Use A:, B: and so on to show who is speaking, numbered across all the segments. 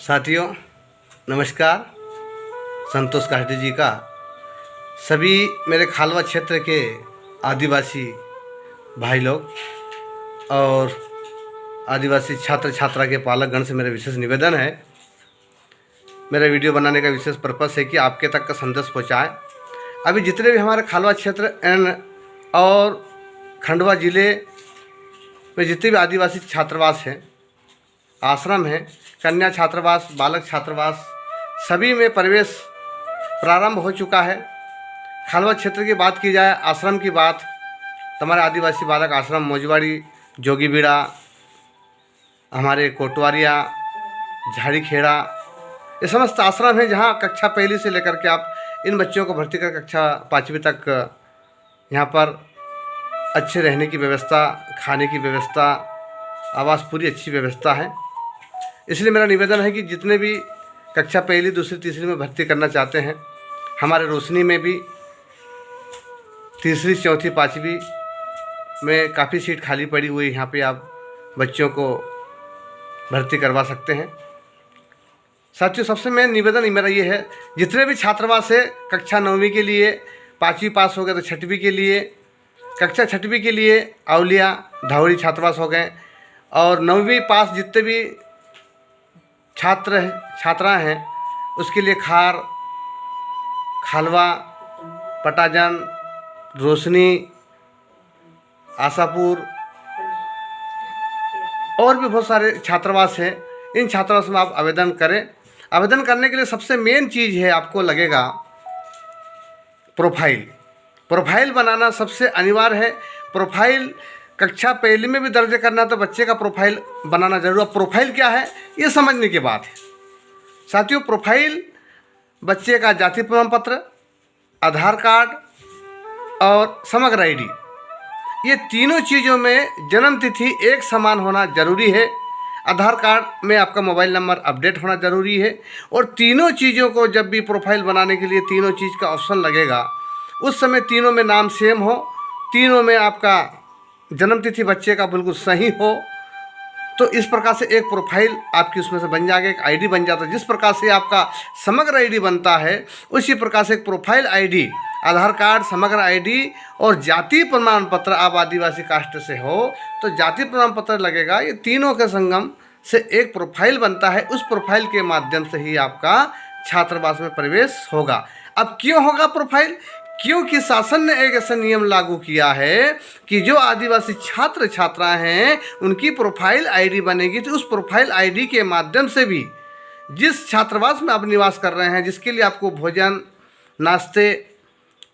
A: साथियों नमस्कार। संतोष काष्टी जी का सभी मेरे खालवा क्षेत्र के आदिवासी भाई लोग और आदिवासी छात्र छात्रा के पालकगण से मेरा विशेष निवेदन है। मेरा वीडियो बनाने का विशेष पर्पस है कि आपके तक का संदेश पहुंचाए। अभी जितने भी हमारे खालवा क्षेत्र और खंडवा ज़िले में जितने भी आदिवासी छात्रावास हैं, आश्रम हैं, कन्या छात्रावास, बालक छात्रावास, सभी में प्रवेश प्रारंभ हो चुका है। खालवा क्षेत्र की बात की जाए, आश्रम की बात, तो हमारे आदिवासी बालक आश्रम मौजवाड़ी, जोगीबीड़ा, हमारे कोटवारिया, झाड़ीखेड़ा, ये समस्त आश्रम हैं जहाँ कक्षा पहली से लेकर के आप इन बच्चों को भर्ती कर कक्षा 5वीं तक यहाँ पर अच्छे रहने की व्यवस्था, खाने की व्यवस्था, आवास पूरी अच्छी व्यवस्था है। इसलिए मेरा निवेदन है कि जितने भी कक्षा पहली, दूसरी, तीसरी में भर्ती करना चाहते हैं, हमारे रोशनी में भी तीसरी, चौथी, 5वीं में काफ़ी सीट खाली पड़ी हुई है। यहाँ पे आप बच्चों को भर्ती करवा सकते हैं। साथियों, सबसे मेन निवेदन मेरा ये है, जितने भी छात्रावास है कक्षा 9वीं के लिए, 5वीं पास हो गए तो 6वीं के लिए, कक्षा 6वीं के लिए अवलिया धावड़ी छात्रावास हो गए, और 9वीं पास जितने भी छात्राएं हैं उसके लिए खार, खालवा, पटाजन, रोशनी, आशापुर और भी बहुत सारे छात्रावास हैं। इन छात्रावास में आप आवेदन करें। आवेदन करने के लिए सबसे मेन चीज़ है, आपको लगेगा प्रोफाइल बनाना सबसे अनिवार्य है। प्रोफाइल कक्षा पहली में भी दर्ज करना तो बच्चे का प्रोफाइल बनाना जरूर। अब प्रोफाइल क्या है ये समझने की बात है। साथियों, प्रोफाइल बच्चे का जाति प्रमाण पत्र, आधार कार्ड और समग्र आईडी, ये तीनों चीज़ों में जन्म तिथि एक समान होना जरूरी है। आधार कार्ड में आपका मोबाइल नंबर अपडेट होना जरूरी है। और तीनों चीज़ों को जब भी प्रोफाइल बनाने के लिए तीनों चीज़ का ऑप्शन लगेगा, उस समय तीनों में नाम सेम हो, तीनों में आपका जन्म तिथि बच्चे का बिल्कुल सही हो, तो इस प्रकार से एक प्रोफाइल आपकी उसमें से बन जाएगा, एक आईडी बन जाता है। जिस प्रकार से आपका समग्र आईडी बनता है उसी प्रकार से एक प्रोफाइल आईडी, आधार कार्ड, समग्र आईडी और जाति प्रमाण पत्र, आप आदिवासी कास्ट से हो तो जाति प्रमाण पत्र लगेगा। ये तीनों के संगम से एक प्रोफाइल बनता है। उस प्रोफाइल के माध्यम से ही आपका छात्रावास में प्रवेश होगा। अब क्यों होगा प्रोफाइल? क्योंकि शासन ने एक ऐसा नियम लागू किया है कि जो आदिवासी छात्र छात्राएं हैं उनकी प्रोफाइल आईडी बनेगी, तो उस प्रोफाइल आईडी के माध्यम से भी जिस छात्रावास में आप निवास कर रहे हैं, जिसके लिए आपको भोजन, नाश्ते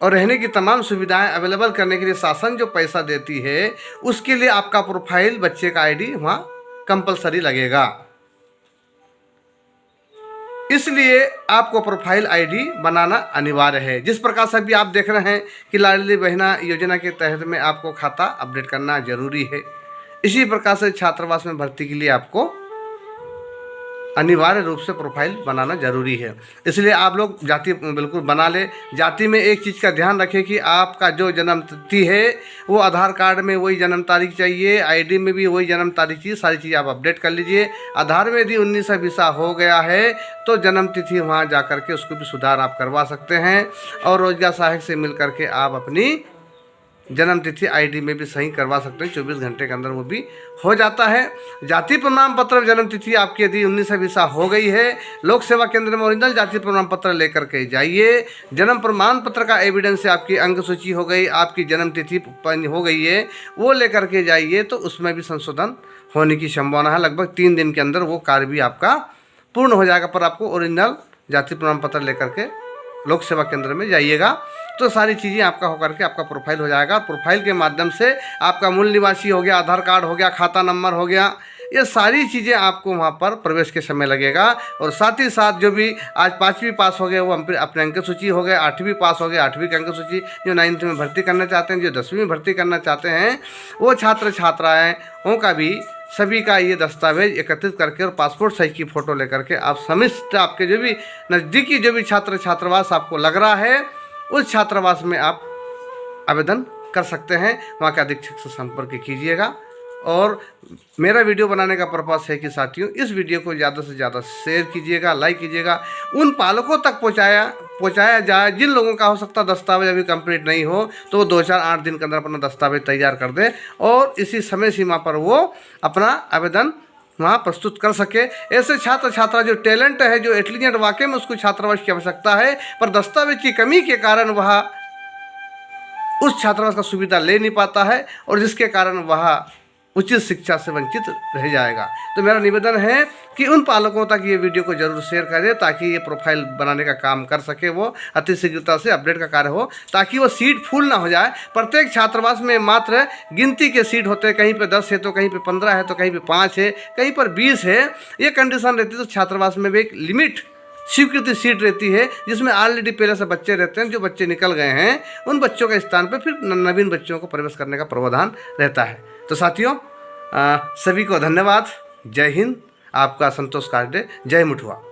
A: और रहने की तमाम सुविधाएं अवेलेबल करने के लिए शासन जो पैसा देती है, उसके लिए आपका प्रोफाइल बच्चे का आईडी वहाँ कंपलसरी लगेगा। इसलिए आपको प्रोफाइल आईडी बनाना अनिवार्य है। जिस प्रकार से अभी आप देख रहे हैं कि लाडली बहना योजना के तहत में आपको खाता अपडेट करना जरूरी है, इसी प्रकार से छात्रावास में भर्ती के लिए आपको अनिवार्य रूप से प्रोफाइल बनाना जरूरी है। इसलिए आप लोग जाति बिल्कुल बना ले। जाति में एक चीज़ का ध्यान रखें कि आपका जो जन्म तिथि है वो आधार कार्ड में वही जन्म तारीख चाहिए, आईडी में भी वही जन्म तारीख चाहिए, सारी चीज़ आप अपडेट कर लीजिए। आधार में यदि 19 हो गया है तो जन्म तिथि वहाँ जा कर के उसको भी सुधार आप करवा सकते हैं, और रोजगार सहायक से मिल करके आप अपनी जन्म तिथि आईडी में भी सही करवा सकते हैं। 24 घंटे के अंदर वो भी हो जाता है। जाति प्रमाण पत्र, जन्म तिथि आपकी यदि 19 हो गई है, लोक सेवा केंद्र में ओरिजिनल जाति प्रमाण पत्र लेकर के जाइए। जन्म प्रमाण पत्र का एविडेंस से आपकी अंक सूची हो गई, आपकी जन्म तिथि हो गई है, वो लेकर के जाइए, तो उसमें भी संशोधन होने की संभावना है। लगभग 3 दिन के अंदर वो कार्य भी आपका पूर्ण हो जाएगा। पर आपको ओरिजिनल जाति प्रमाण पत्र लेकर के लोक सेवा केंद्र में जाइएगा तो सारी चीज़ें आपका होकर के आपका प्रोफाइल हो जाएगा। प्रोफाइल के माध्यम से आपका मूल निवासी हो गया, आधार कार्ड हो गया, खाता नंबर हो गया, ये सारी चीज़ें आपको वहाँ पर प्रवेश के समय लगेगा। और साथ ही साथ जो भी आज 5वीं पास हो गए वो अपने अंक सूची हो गए, 8वीं पास हो गए 8वीं की अंक सूची, जो 9th में भर्ती करना चाहते हैं, जो 10वीं में भर्ती करना चाहते हैं, वो छात्र छात्राएँ का भी सभी का ये दस्तावेज एकत्रित करके और पासपोर्ट साइज की फ़ोटो लेकर के आप समस्त आपके जो भी नज़दीकी जो भी छात्र छात्रावास आपको लग रहा है उस छात्रावास में आप आवेदन कर सकते हैं। वहाँ के अधीक्षक से संपर्क कीजिएगा और मेरा वीडियो बनाने का पर्पस है कि साथियों इस वीडियो को ज़्यादा से ज़्यादा शेयर कीजिएगा, लाइक कीजिएगा, उन पालकों तक पहुंचाया जाए जिन लोगों का हो सकता दस्तावेज अभी कंप्लीट नहीं हो, तो वो 2-4-8 दिन के अंदर अपना दस्तावेज तैयार कर दे और इसी समय सीमा पर वो अपना आवेदन वहाँ प्रस्तुत कर सके। ऐसे छात्र छात्रा जो टैलेंट है, जो इंटेलिजेंट, वाकई में उसको छात्रावास की आवश्यकता है, पर दस्तावेज की कमी के कारण वह उस छात्रावास का सुविधा ले नहीं पाता है और जिसके कारण वह उचित शिक्षा से वंचित रह जाएगा। तो मेरा निवेदन है कि उन पालकों तक ये वीडियो को जरूर शेयर करें ताकि ये प्रोफाइल बनाने का काम कर सके, वो अति शीघ्रता से अपडेट का कार्य हो, ताकि वो सीट फुल ना हो जाए। प्रत्येक छात्रावास में मात्र गिनती के सीट होते हैं, कहीं पे 10 है तो कहीं पे 15 है तो कहीं पे 5 है, कहीं पर 20 है। ये कंडीशन रहती है। तो छात्रावास में भी एक लिमिट स्वीकृति सीट रहती है जिसमें ऑलरेडी पहले से बच्चे रहते हैं। जो बच्चे निकल गए हैं उन बच्चों के स्थान पर फिर नवीन बच्चों को प्रवेश करने का प्रावधान रहता है। तो साथियों सभी को धन्यवाद। जय हिंद। आपका संतोष कार्डे, जय मुठुआ।